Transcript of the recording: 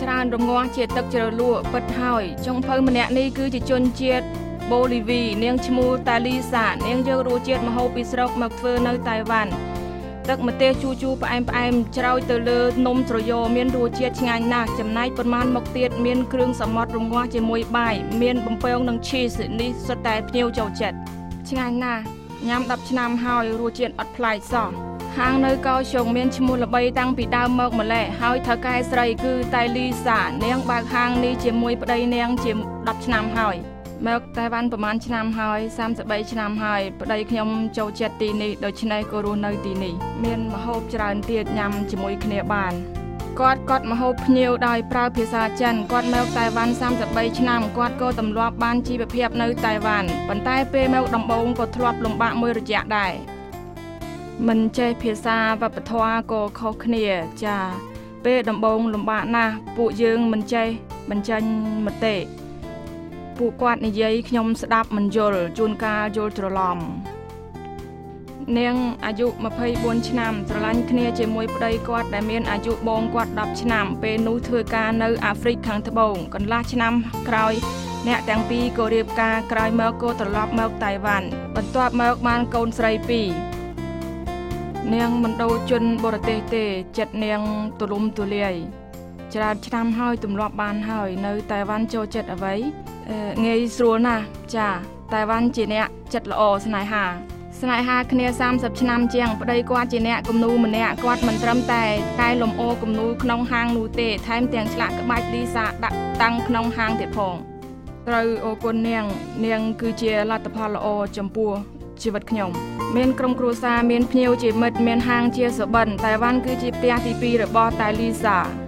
ច្រើនរងាស់ជាទឹកជ្រលក់ពិតហើយចុងភៅម្នាក់នេះគឺជាជនជាតិបូលីវីនាងឈ្មោះតាលីសានាងយករសជាតិម្ហូបពីស្រុកមកធ្វើនៅតៃវ៉ាន់ទឹកម្ទេសជូរផ្អែមច្រោយទៅលើនំត្រយោមានរសជាតិឆ្ងាញ់ណាស់ចំណែកប៉ុន្មានមុខទៀតមានគ្រឿងសមុទ្ររងាស់ជាមួយបាយមានបំពងនិងឈីសនេះសុទ្ធតែភ្ញៀវចូលចិត្តឆ្ងាញ់ណាស់ញ៉ាំ10ឆ្នាំហើយរសជាតិអត់ប្លែកសោះហាងនៅកោជុងមានឈ្មោះល្បីតាំងពីដើមមកម្ល៉េះហើយថៅកែស្រីគឺតៃលីសានាងបើកហាងនេះជាមួយប្តីនាងជា10ឆ្នាំហើយមកតៃវ៉ាន់ប្រហែលឆ្នាំហើយ33ឆ្នាំហើយប្តីខ្ញុំចូលចិត្តទីនេះដូច្នេះក៏រស់នៅទីនេះមានម្ហូបច្រើនទៀតញ៉ាំជាមួយគ្នាបានគាត់ម្ហូបភ្ញៀវដោយប្រើភាសាចិនគាត់មកតៃវ៉ាន់33ឆ្នាំគាត់ក៏ទម្លាប់បានជីវភាពនៅតៃវ៉ាន់ប៉ុន្តែពេលមកដំបូងក៏ធ្លាប់លំបាកមួយរយៈដែរមិនចេះភាសាវប្បធម៌ក៏ខុសគ្នាចាពេលដំបូងលំបាកណាស់ពួកយើងមិនចេះបញ្ចេញមតិពួកគាត់និយាយខ្ញុំស្ដាប់មិនយល់ជួនកាលយល់ច្រឡំនាងអាយុ24ឆ្នាំស្រឡាញ់គ្នាជាមួយប្តីគាត់ដែលមានអាយុបងគាត់10ឆ្នាំពេលនោះធ្វើការនៅអាហ្វ្រិកខាងត្បូងកន្លះឆ្នាំក្រោយអ្នកទាំងពីរក៏រៀបការក្រោយមកក៏ត្រឡប់មកតៃវ៉ាន់បន្ទាប់មកបានកូនស្រី2នាងមិនដូរជនបរទេសទេចិត្តនាងទូលំទូលាយច្រើនឆ្នាំហើយទម្លាប់បានហើយនៅតៃវ៉ាន់ចូលចិត្តអ្វីងាយស្រួលណាស់ចាតៃវ៉ាន់ជាអ្នកចិត្តល្អស្នេហាគ្នា30ឆ្នាំជាងប្តីគាត់ជាអ្នកគំនូរម្នាក់គាត់មិនត្រឹមតែកែលម្អគំនូរក្នុងហាងនោះទេថែមទាំងឆ្លាក់ក្បាច់លីសាដាក់តាំងក្នុងហាងទៀតផងត្រូវអរគុណនាងគឺជាលទ្ធផលល្អចំពោះជីវិតខ្ញុំមានក្រុមគ្រួសារមានភ្ញៀវជាមិត្តមានហាងជាសុបិនតៃវ៉ាន់គឺជាផ្ទះទី2របស់តៃលីសា